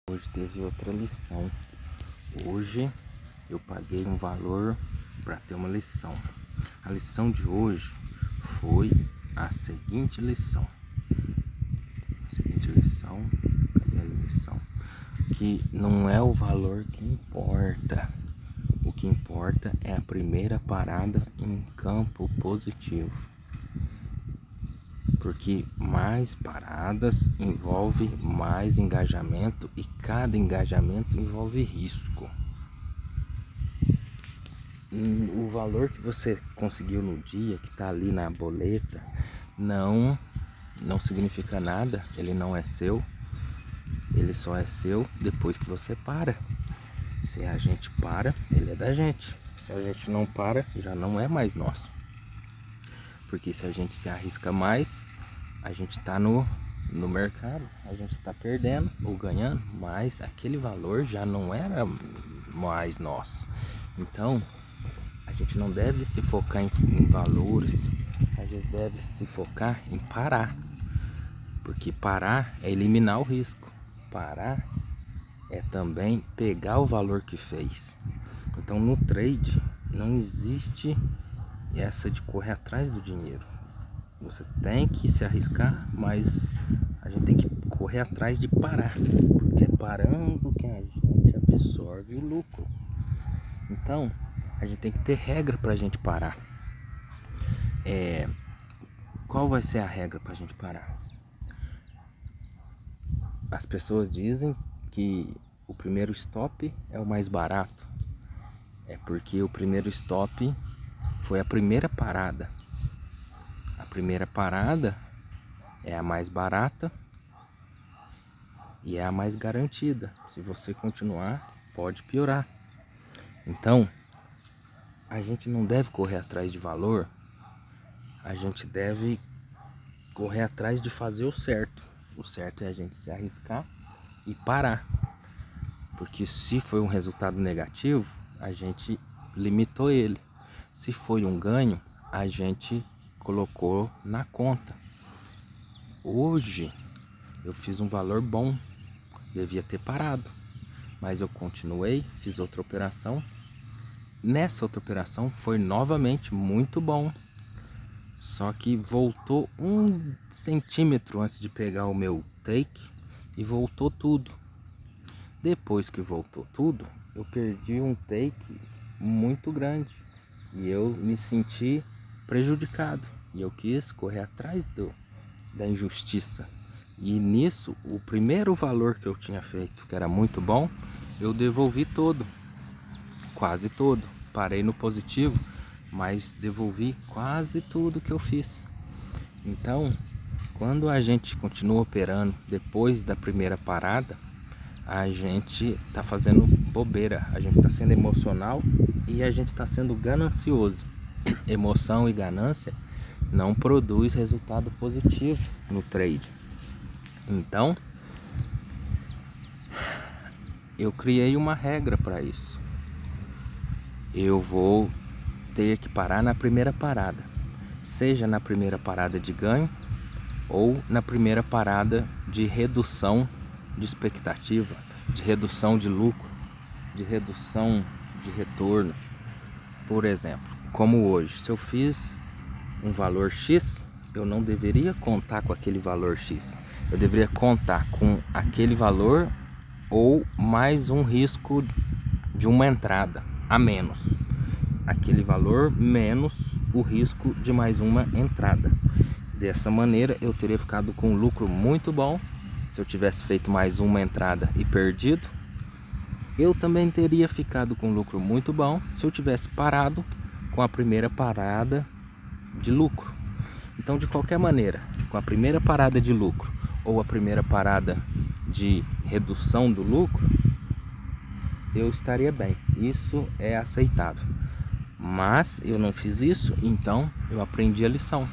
Hoje teve outra lição. Hoje eu paguei um valor para ter uma lição. A lição de hoje foi a seguinte lição. Cadê a lição? Que não é o valor que importa. O que importa é a primeira parada em campo positivo. Porque mais paradas envolve mais engajamento e cada engajamento envolve risco. O valor que você conseguiu no dia, que está ali na boleta, não significa nada, ele não é seu, ele só é seu depois que você para. Se a gente para, ele é da gente. Se a gente não para, já não é mais nosso. Porque se a gente se arrisca mais, a gente está no mercado, a gente está perdendo ou ganhando, mas aquele valor já não era mais nosso. Então, a gente não deve se focar em valores, a gente deve se focar em parar. Porque parar é eliminar o risco. Parar é também pegar o valor que fez. Então, no trade, não existe essa de correr atrás do dinheiro. Você tem que se arriscar, mas a gente tem que correr atrás de parar, porque é parando que a gente absorve o lucro. Então, a gente tem que ter regra para a gente parar. Qual vai ser a regra para a gente parar? As pessoas dizem que o primeiro stop é o mais barato. É porque o primeiro stop foi a primeira parada. A primeira parada é a mais barata e é a mais garantida. Se você continuar, pode piorar. Então, a gente não deve correr atrás de valor, a gente deve correr atrás de fazer o certo. O certo é a gente se arriscar e parar. Porque se foi um resultado negativo, a gente limitou ele. Se foi um ganho, a gente colocou na conta. Hoje eu fiz um valor bom, devia ter parado, mas eu continuei, fiz outra operação. Nessa outra operação foi novamente muito bom, só que voltou 1 centímetro antes de pegar o meu take e voltou tudo. Depois que voltou tudo, eu perdi um take muito grande e eu me senti prejudicado e eu quis correr atrás da injustiça. E nisso, o primeiro valor que eu tinha feito, que era muito bom, eu devolvi todo, quase todo. Parei no positivo, mas devolvi quase tudo que eu fiz. Então, quando a gente continua operando depois da primeira parada, a gente tá fazendo bobeira, a gente tá sendo emocional e a gente tá sendo ganancioso. Emoção e ganância não produz resultado positivo no trade. Então, eu criei uma regra para isso. Eu vou ter que parar na primeira parada, seja na primeira parada de ganho ou na primeira parada de redução de expectativa, de redução de lucro, de redução de retorno. Por exemplo, como hoje, se eu fiz um valor X, eu não deveria contar com aquele valor X. Eu deveria contar com aquele valor ou mais um risco de uma entrada a menos. Aquele valor menos o risco de mais uma entrada. Dessa maneira eu teria ficado com um lucro muito bom. Se eu tivesse feito mais uma entrada e perdido, eu também teria ficado com um lucro muito bom se eu tivesse parado com a primeira parada de lucro. Então, de qualquer maneira, com a primeira parada de lucro ou a primeira parada de redução do lucro, eu estaria bem. Isso é aceitável. Mas eu não fiz isso, então eu aprendi a lição.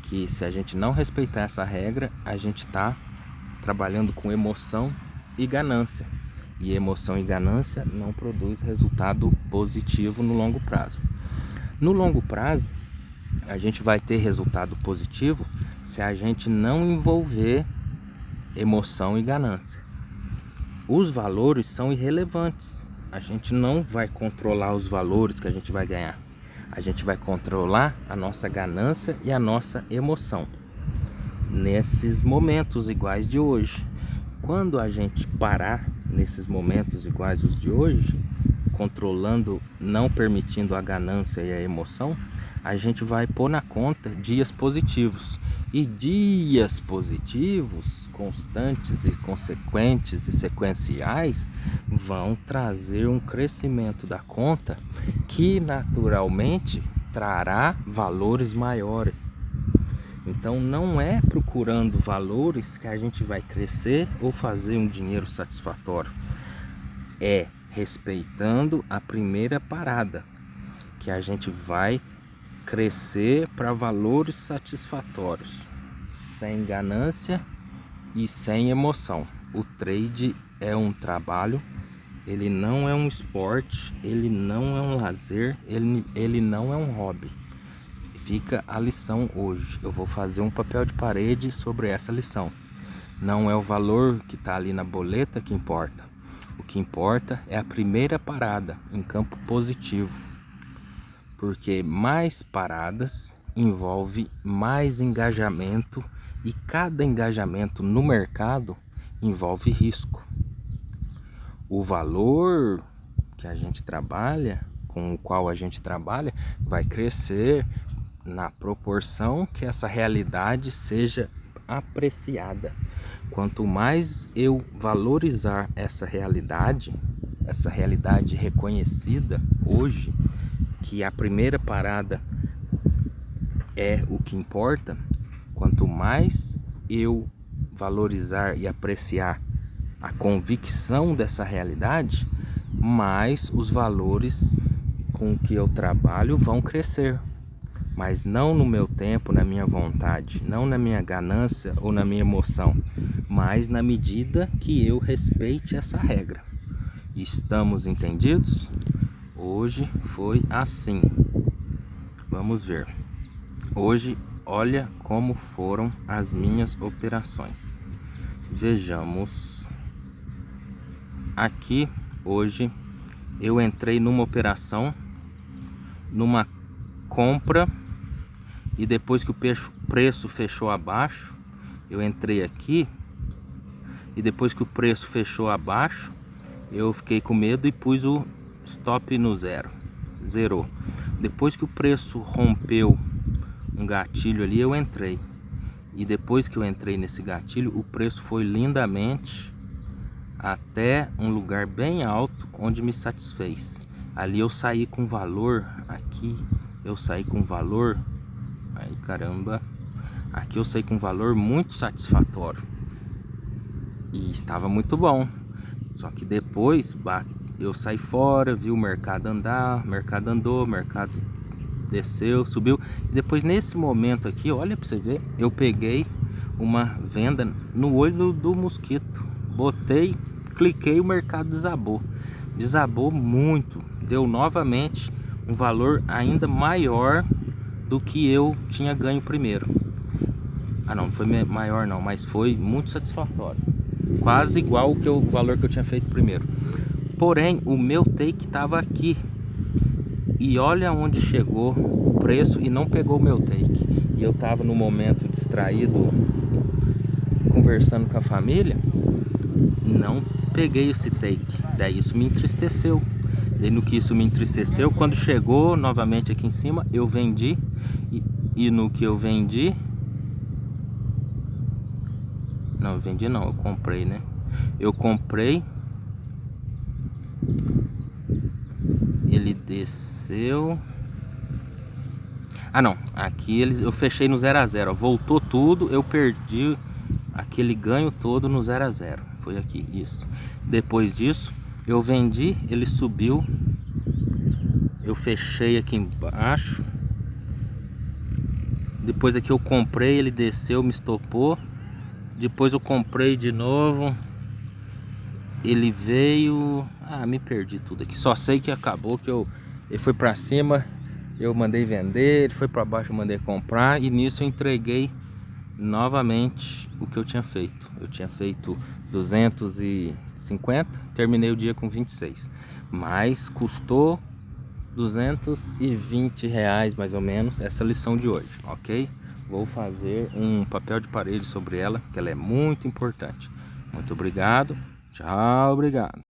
Que se a gente não respeitar essa regra, a gente está trabalhando com emoção e ganância. E emoção e ganância não produz resultado positivo no longo prazo. No longo prazo, a gente vai ter resultado positivo se a gente não envolver emoção e ganância. os valores são irrelevantes. A gente não vai controlar os valores que a gente vai ganhar. A gente vai controlar a nossa ganância e a nossa emoção nesses momentos iguais de hoje. Quando a gente parar nesses momentos iguais os de hoje, controlando, não permitindo a ganância e a emoção, a gente vai pôr na conta dias positivos. E dias positivos, constantes e consequentes e sequenciais, vão trazer um crescimento da conta que naturalmente trará valores maiores. Então não é procurando valores que a gente vai crescer ou fazer um dinheiro satisfatório. É respeitando a primeira parada, que a gente vai crescer para valores satisfatórios, sem ganância e sem emoção. O trade é um trabalho, ele não é um esporte, ele não é um lazer, ele não é um hobby. Fica a lição hoje. Eu vou fazer um papel de parede sobre essa lição. Não é o valor que está ali na boleta que importa. O que importa é a primeira parada em campo positivo. Porque mais paradas envolve mais engajamento e cada engajamento no mercado envolve risco. O valor que a gente trabalha, com o qual a gente trabalha, vai crescer na proporção que essa realidade seja apreciada. Quanto mais eu valorizar essa realidade reconhecida hoje, que a primeira parada é o que importa, quanto mais eu valorizar e apreciar a convicção dessa realidade, mais os valores com que eu trabalho vão crescer. Mas não no meu tempo, na minha vontade, não na minha ganância ou na minha emoção, mas na medida que eu respeite essa regra. Estamos entendidos? Hoje foi assim. Vamos ver. Hoje, olha como foram as minhas operações. Vejamos. Aqui, hoje, eu entrei numa operação, numa compra, e depois que o preço fechou abaixo, eu entrei aqui, e depois que o preço fechou abaixo, eu fiquei com medo e pus o stop no zerou. Depois que o preço rompeu um gatilho ali, eu entrei, e depois que eu entrei nesse gatilho, o preço foi lindamente até um lugar bem alto, onde me satisfez. Ali eu saí com valor, aqui eu saí com valor, ai caramba, aqui eu saí com valor muito satisfatório, e estava muito bom. Só que depois eu saí fora, vi o mercado andar, o mercado andou, o mercado desceu, subiu. E depois nesse momento aqui, olha pra você ver, eu peguei uma venda no olho do mosquito. Botei, cliquei, o mercado desabou. Desabou muito. Deu novamente um valor ainda maior do que eu tinha ganho primeiro. Ah não, não foi maior não, mas foi muito satisfatório. Quase igual o valor que eu tinha feito primeiro. Porém, o meu take estava aqui. E olha onde chegou o preço e não pegou o meu take. E eu estava no momento distraído, conversando com a família, não peguei esse take. Daí isso me entristeceu. Daí no que isso me entristeceu, quando chegou novamente aqui em cima, eu vendi. E no que eu vendi... Não, eu vendi não, eu comprei, né? Eu comprei. Ele desceu. Ah não, aqui eu fechei no 0 a 0, voltou tudo, eu perdi aquele ganho todo no 0 a 0. Foi aqui, isso. Depois disso, eu vendi, ele subiu. Eu fechei aqui embaixo. Depois aqui eu comprei, ele desceu, me estopou. Depois eu comprei de novo. Ele veio... Ah, me perdi tudo aqui. Só sei que acabou que ele foi pra cima, eu mandei vender. Ele foi pra baixo, eu mandei comprar. E nisso eu entreguei novamente o que eu tinha feito. Eu tinha feito 250 50, terminei o dia com 26. Mas custou R$ 220 mais ou menos essa lição de hoje, ok? Vou fazer um papel de parede sobre ela, que ela é muito importante. Muito obrigado, tchau, obrigado.